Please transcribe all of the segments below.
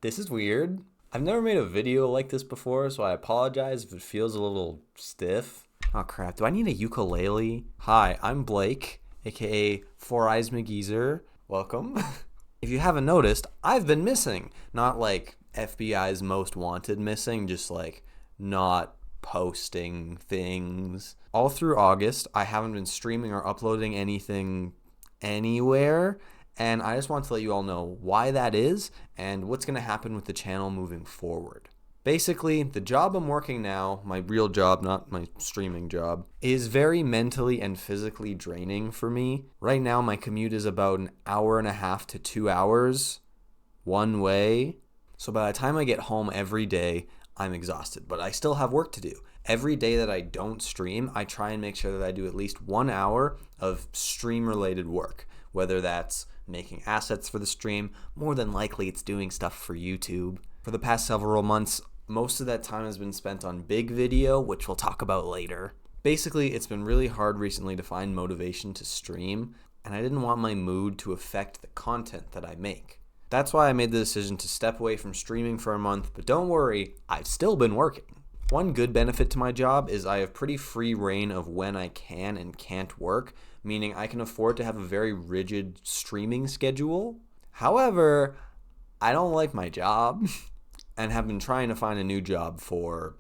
This is weird. I've never made a video like this before, so I apologize if it feels a little stiff. Oh crap, do I need a ukulele? Hi, I'm Blake, aka Four Eyes McGeezer. Welcome. If you haven't noticed, I've been missing. Not like FBI's most wanted missing, just like not posting things. All through August, I haven't been streaming or uploading anything anywhere. And I just want to let you all know why that is and what's going to happen with the channel moving forward. Basically, the job I'm working now, my real job, not my streaming job, is very mentally and physically draining for me. Right now, my commute is about an hour and a half to 2 hours one way. So by the time I get home every day, I'm exhausted, but I still have work to do. Every day that I don't stream, I try and make sure that I do at least 1 hour of stream-related work, whether that's making assets for the stream. More than likely it's doing stuff for YouTube. For the past several months, most of that time has been spent on big video, which we'll talk about later. Basically, it's been really hard recently to find motivation to stream, and I didn't want my mood to affect the content that I make. That's why I made the decision to step away from streaming for a month, but don't worry, I've still been working. One good benefit to my job is I have pretty free reign of when I can and can't work, meaning I can afford to have a very rigid streaming schedule. However, I don't like my job and have been trying to find a new job for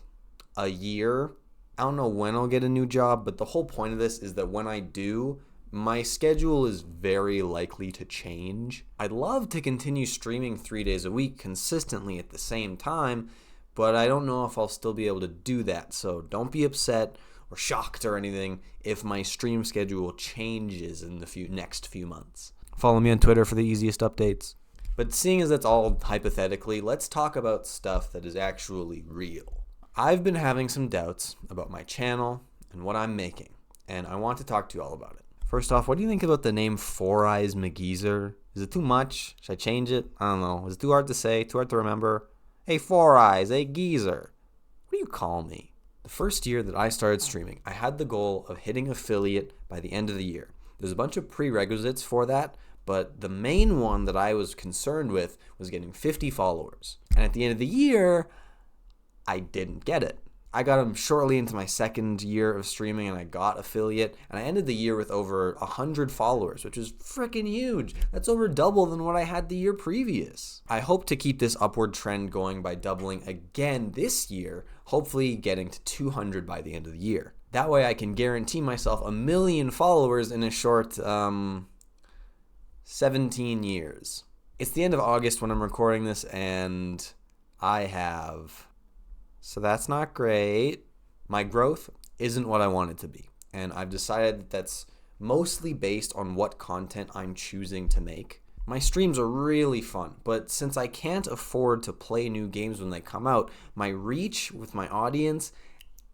a year. I don't know when I'll get a new job, but the whole point of this is that when I do, my schedule is very likely to change. I'd love to continue streaming 3 days a week consistently at the same time, but I don't know if I'll still be able to do that, so don't be upset or shocked or anything if my stream schedule changes in the next few months. Follow me on Twitter for the easiest updates. But seeing as that's all hypothetically, let's talk about stuff that is actually real. I've been having some doubts about my channel and what I'm making, and I want to talk to you all about it. First off, what do you think about the name Four Eyes McGeezer? Is it too much? Should I change it? I don't know. Is it too hard to say? Too hard to remember? Hey, Four Eyes, hey, Geezer. What do you call me? The first year that I started streaming, I had the goal of hitting affiliate by the end of the year. There's a bunch of prerequisites for that, but the main one that I was concerned with was getting 50 followers. And at the end of the year, I didn't get it. I got them shortly into my second year of streaming and I got affiliate, and I ended the year with over 100 followers, which is freaking huge. That's over double than what I had the year previous. I hope to keep this upward trend going by doubling again this year, hopefully getting to 200 by the end of the year. That way I can guarantee myself 1 million followers in a short 17 years. It's the end of August when I'm recording this, and I have... So that's not great. My growth isn't what I want it to be. And I've decided that that's mostly based on what content I'm choosing to make. My streams are really fun, but since I can't afford to play new games when they come out, my reach with my audience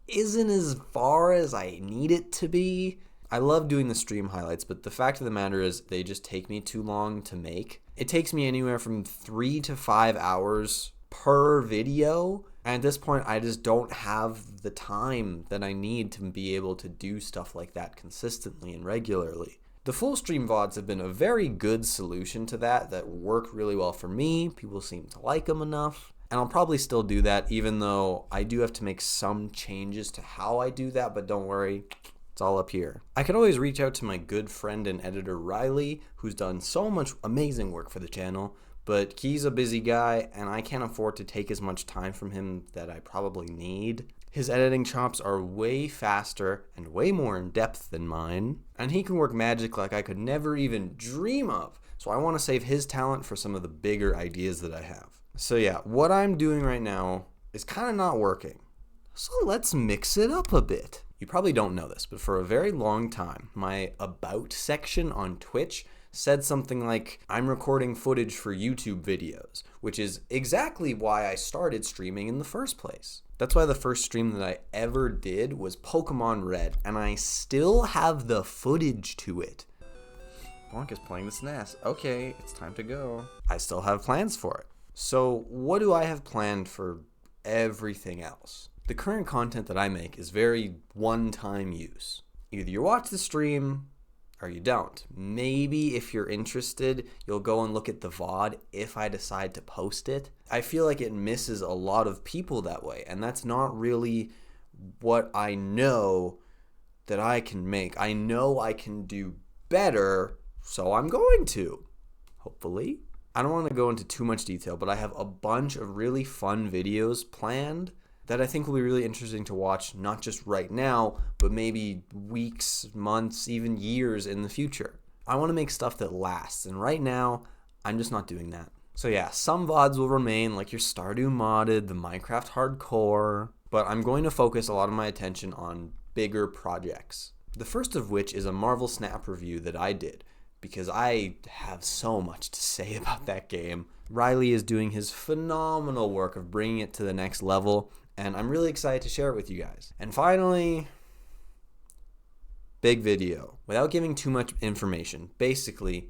isn't as far as I need it to be. I love doing the stream highlights, but the fact of the matter is they just take me too long to make. It takes me anywhere from 3 to 5 hours per video. And at this point, I just don't have the time that I need to be able to do stuff like that consistently and regularly. The full stream VODs have been a very good solution to that work really well for me. People seem to like them enough. And I'll probably still do that, even though I do have to make some changes to how I do that, but don't worry, it's all up here. I could always reach out to my good friend and editor Riley, who's done so much amazing work for the channel, but he's a busy guy, and I can't afford to take as much time from him that I probably need. His editing chops are way faster and way more in depth than mine, and he can work magic like I could never even dream of, so I want to save his talent for some of the bigger ideas that I have. So yeah, what I'm doing right now is kind of not working, so let's mix it up a bit. You probably don't know this, but for a very long time, my About section on Twitch said something like, I'm recording footage for YouTube videos, which is exactly why I started streaming in the first place. That's why the first stream that I ever did was Pokemon Red, and I still have the footage to it. Bonk is playing the SNES. Okay, it's time to go. I still have plans for it. So what do I have planned for everything else? The current content that I make is very one-time use. Either you watch the stream, or you don't. Maybe if you're interested, you'll go and look at the VOD if I decide to post it. I feel like it misses a lot of people that way, and that's not really what I know that I can make. I know I can do better, so I'm going to, hopefully. I don't want to go into too much detail, but I have a bunch of really fun videos planned that I think will be really interesting to watch, not just right now, but maybe weeks, months, even years in the future. I want to make stuff that lasts, and right now, I'm just not doing that. So yeah, some VODs will remain, like your Stardew Modded, the Minecraft Hardcore, but I'm going to focus a lot of my attention on bigger projects. The first of which is a Marvel Snap review that I did, because I have so much to say about that game. Riley is doing his phenomenal work of bringing it to the next level, and I'm really excited to share it with you guys. And finally, big video. Without giving too much information, basically,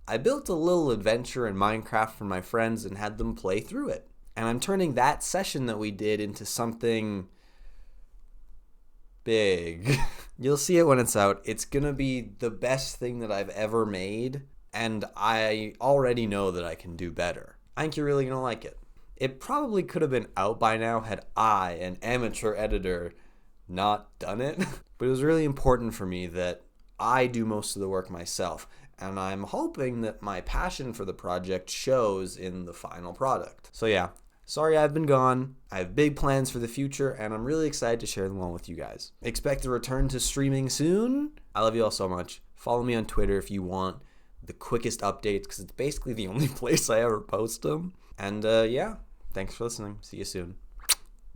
I built a little adventure in Minecraft for my friends and had them play through it. And I'm turning that session that we did into something big. You'll see it when it's out. It's gonna be the best thing that I've ever made, and I already know that I can do better. I think you're really gonna like it. It probably could have been out by now had I, an amateur editor, not done it. But it was really important for me that I do most of the work myself, and I'm hoping that my passion for the project shows in the final product. So yeah, sorry I've been gone. I have big plans for the future, and I'm really excited to share them all with you guys. Expect a return to streaming soon. I love you all so much. Follow me on Twitter if you want the quickest updates, because it's basically the only place I ever post them. And yeah, thanks for listening. See you soon.